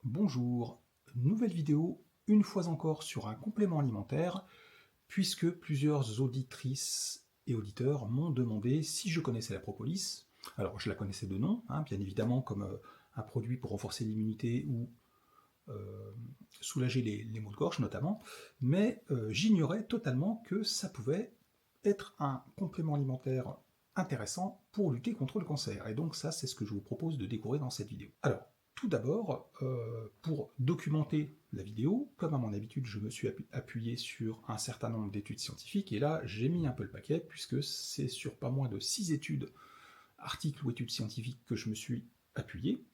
Bonjour, nouvelle vidéo, une fois encore sur un complément alimentaire, puisque plusieurs auditrices et auditeurs m'ont demandé si je connaissais la propolis. Alors je la connaissais de nom, bien évidemment comme un produit pour renforcer l'immunité ou soulager les maux de gorge notamment, mais j'ignorais totalement que ça pouvait être un complément alimentaire intéressant pour lutter contre le cancer. Et donc ça, c'est ce que je vous propose de découvrir dans cette vidéo. Alors, tout d'abord, pour documenter la vidéo, comme à mon habitude, je me suis appuyé sur un certain nombre d'études scientifiques, et là, j'ai mis un peu le paquet, puisque c'est sur pas moins de 6 études, articles ou études scientifiques que je me suis appuyé,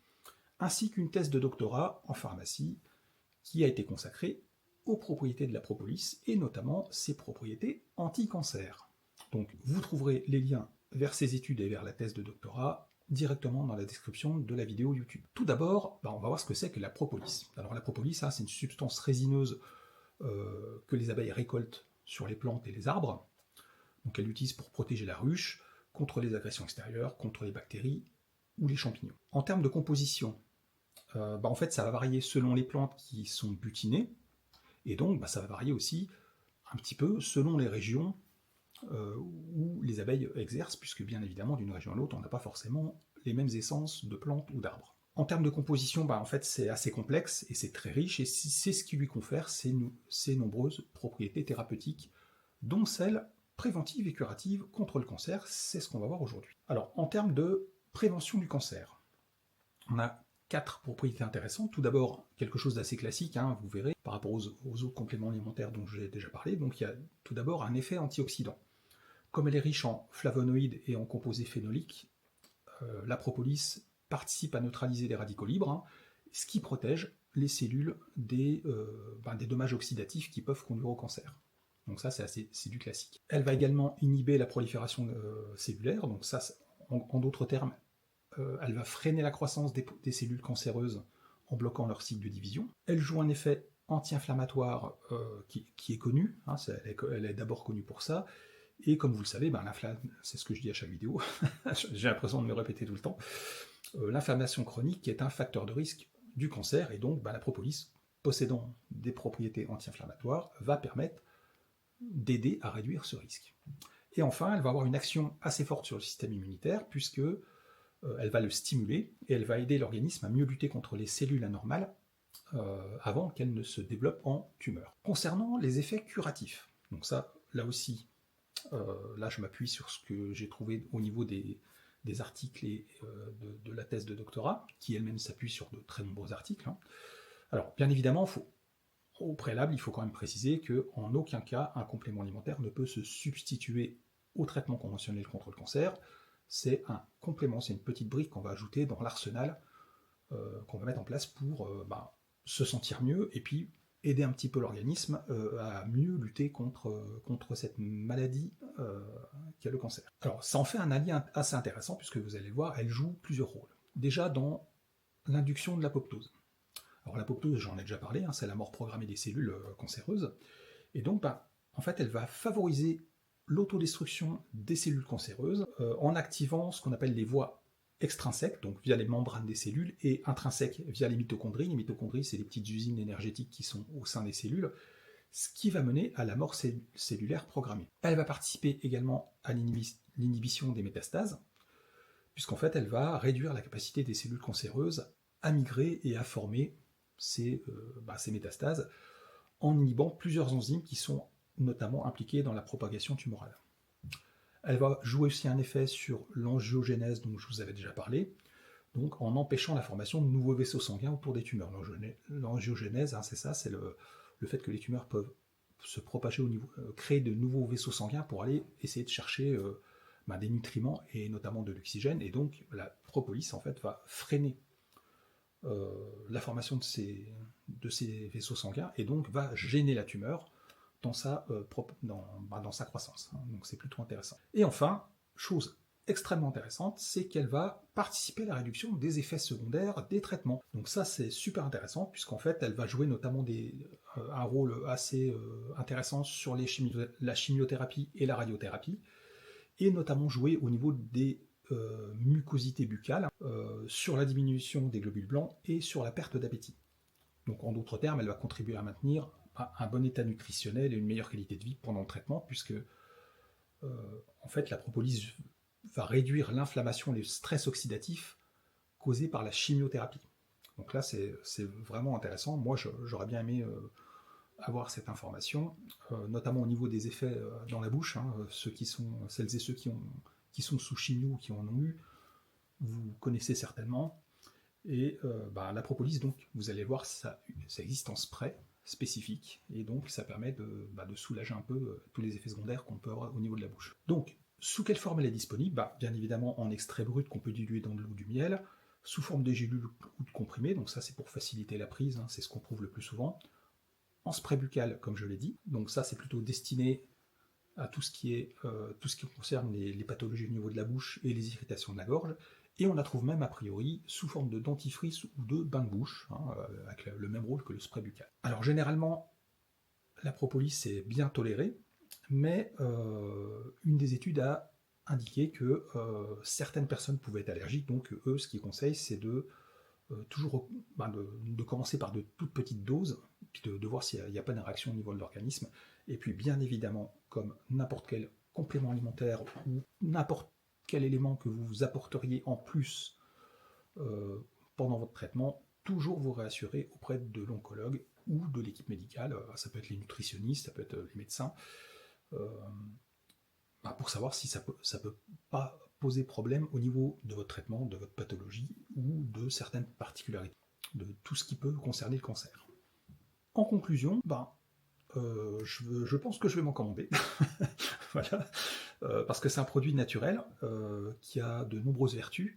ainsi qu'une thèse de doctorat en pharmacie qui a été consacrée aux propriétés de la propolis, et notamment ses propriétés anti-cancer. Donc vous trouverez les liens vers ces études et vers la thèse de doctorat directement dans la description de la vidéo YouTube. Tout d'abord, on va voir ce que c'est que la propolis. Alors la propolis, c'est une substance résineuse que les abeilles récoltent sur les plantes et les arbres. Donc elle l'utilise pour protéger la ruche contre les agressions extérieures, contre les bactéries ou les champignons. En termes de composition, en fait ça va varier selon les plantes qui sont butinées, et donc ça va varier aussi un petit peu selon les régions où les abeilles exercent, puisque bien évidemment d'une région à l'autre on n'a pas forcément les mêmes essences de plantes ou d'arbres. En termes de composition, en fait c'est assez complexe et c'est très riche, et c'est ce qui lui confère ces nombreuses propriétés thérapeutiques, dont celles préventives et curatives contre le cancer. C'est ce qu'on va voir aujourd'hui. Alors en termes de prévention du cancer, on a 4 propriétés intéressantes. Tout d'abord, quelque chose d'assez classique, vous verrez, par rapport aux autres compléments alimentaires dont j'ai déjà parlé. Donc il y a tout d'abord un effet antioxydant. Comme elle est riche en flavonoïdes et en composés phénoliques, la propolis participe à neutraliser les radicaux libres, ce qui protège les cellules des dommages oxydatifs qui peuvent conduire au cancer. Donc ça, c'est du classique. Elle va également inhiber la prolifération cellulaire, donc ça, en d'autres termes, elle va freiner la croissance des cellules cancéreuses en bloquant leur cycle de division. Elle joue un effet anti-inflammatoire qui est connu, elle est d'abord connue pour ça, et comme vous le savez, c'est ce que je dis à chaque vidéo, j'ai l'impression de me répéter tout le temps, l'inflammation chronique est un facteur de risque du cancer, et donc la propolis, possédant des propriétés anti-inflammatoires, va permettre d'aider à réduire ce risque. Et enfin, elle va avoir une action assez forte sur le système immunitaire, puisque elle va le stimuler, et elle va aider l'organisme à mieux lutter contre les cellules anormales avant qu'elles ne se développent en tumeur. Concernant les effets curatifs, donc ça, là aussi, là je m'appuie sur ce que j'ai trouvé au niveau des articles et de la thèse de doctorat, qui elle-même s'appuie sur de très nombreux articles. Alors, bien évidemment, au préalable, il faut quand même préciser qu'en aucun cas, un complément alimentaire ne peut se substituer au traitement conventionnel contre le cancer. C'est un complément, c'est une petite brique qu'on va ajouter dans l'arsenal qu'on va mettre en place pour se sentir mieux, et puis aider un petit peu l'organisme à mieux lutter contre cette maladie qu'est le cancer. Alors ça en fait un allié assez intéressant, puisque vous allez voir, elle joue plusieurs rôles. Déjà dans l'induction de l'apoptose. Alors l'apoptose, j'en ai déjà parlé, c'est la mort programmée des cellules cancéreuses, et donc en fait elle va favoriser l'autodestruction des cellules cancéreuses en activant ce qu'on appelle les voies extrinsèques, donc via les membranes des cellules, et intrinsèques via les mitochondries. Les mitochondries, c'est les petites usines énergétiques qui sont au sein des cellules, ce qui va mener à la mort cellulaire programmée. Elle va participer également à l'inhibition des métastases, puisqu'en fait elle va réduire la capacité des cellules cancéreuses à migrer et à former ces métastases, en inhibant plusieurs enzymes qui sont notamment impliquées dans la propagation tumorale. Elle va jouer aussi un effet sur l'angiogénèse dont je vous avais déjà parlé, donc en empêchant la formation de nouveaux vaisseaux sanguins autour des tumeurs. L'angiogénèse, c'est ça, c'est le fait que les tumeurs peuvent se propager créer de nouveaux vaisseaux sanguins pour aller essayer de chercher des nutriments et notamment de l'oxygène, et donc la propolis en fait va freiner la formation de ces vaisseaux sanguins, et donc va gêner la tumeur dans sa croissance. Donc c'est plutôt intéressant. Et enfin, chose extrêmement intéressante, c'est qu'elle va participer à la réduction des effets secondaires des traitements. Donc ça c'est super intéressant, puisqu'en fait elle va jouer notamment un rôle assez intéressant sur la chimiothérapie et la radiothérapie, et notamment jouer au niveau des mucosité buccale, sur la diminution des globules blancs et sur la perte d'appétit. Donc en d'autres termes, elle va contribuer à maintenir un bon état nutritionnel et une meilleure qualité de vie pendant le traitement, puisque en fait la propolis va réduire l'inflammation et le stress oxydatif causé par la chimiothérapie. Donc là, c'est vraiment intéressant. Moi, j'aurais bien aimé avoir cette information, notamment au niveau des effets dans la bouche. Hein, celles et ceux qui sont sous chimio ou qui en ont eu, vous connaissez certainement. Et la propolis, donc, vous allez voir, ça existe en spray spécifique, et donc ça permet de soulager un peu tous les effets secondaires qu'on peut avoir au niveau de la bouche. Donc, sous quelle forme elle est disponible? Bien évidemment en extrait brut qu'on peut diluer dans de l'eau ou du miel, sous forme de gélules ou de comprimés, donc ça c'est pour faciliter la prise, hein, c'est ce qu'on trouve le plus souvent. En spray buccal, comme je l'ai dit, donc ça c'est plutôt destiné à tout ce qui concerne les pathologies au niveau de la bouche et les irritations de la gorge. Et on la trouve même a priori sous forme de dentifrice ou de bain de bouche, hein, avec le même rôle que le spray buccal. Alors généralement, la propolis est bien tolérée, mais une des études a indiqué que certaines personnes pouvaient être allergiques, donc eux, ce qu'ils conseillent, c'est de toujours de commencer par de toutes petites doses, puis de voir s'il n'y a pas de réaction au niveau de l'organisme. Et puis bien évidemment, comme n'importe quel complément alimentaire ou n'importe quel élément que vous apporteriez en plus pendant votre traitement, toujours vous réassurer auprès de l'oncologue ou de l'équipe médicale, ça peut être les nutritionnistes, ça peut être les médecins, pour savoir si ça peut pas poser problème au niveau de votre traitement, de votre pathologie ou de certaines particularités, de tout ce qui peut concerner le cancer. En conclusion, je pense que je vais m'en commander, voilà, parce que c'est un produit naturel qui a de nombreuses vertus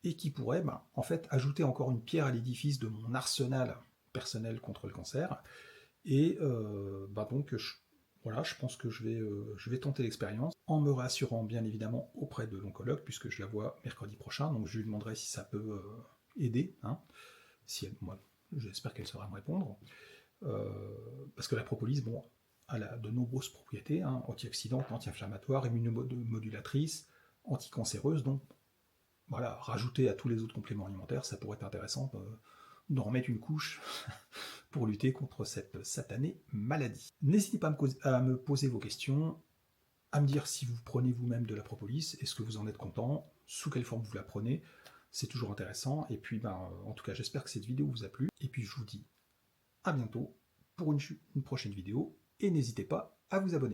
et qui pourrait en fait ajouter encore une pierre à l'édifice de mon arsenal personnel contre le cancer. Et donc je pense que je vais tenter l'expérience en me rassurant bien évidemment auprès de l'oncologue, puisque je la vois mercredi prochain, donc je lui demanderai si ça peut aider, hein, moi, j'espère qu'elle saura me répondre, parce que la propolis, elle a de nombreuses propriétés, hein, antioxydantes, anti-inflammatoires, immunomodulatrices, anticancéreuses, donc voilà, rajouter à tous les autres compléments alimentaires, ça pourrait être intéressant d'en remettre une couche pour lutter contre cette satanée maladie. N'hésitez pas à me poser vos questions, à me dire si vous prenez vous-même de la propolis, est-ce que vous en êtes content, sous quelle forme vous la prenez, c'est toujours intéressant. Et puis, en tout cas, j'espère que cette vidéo vous a plu, et puis je vous dis à bientôt pour une prochaine vidéo, et n'hésitez pas à vous abonner.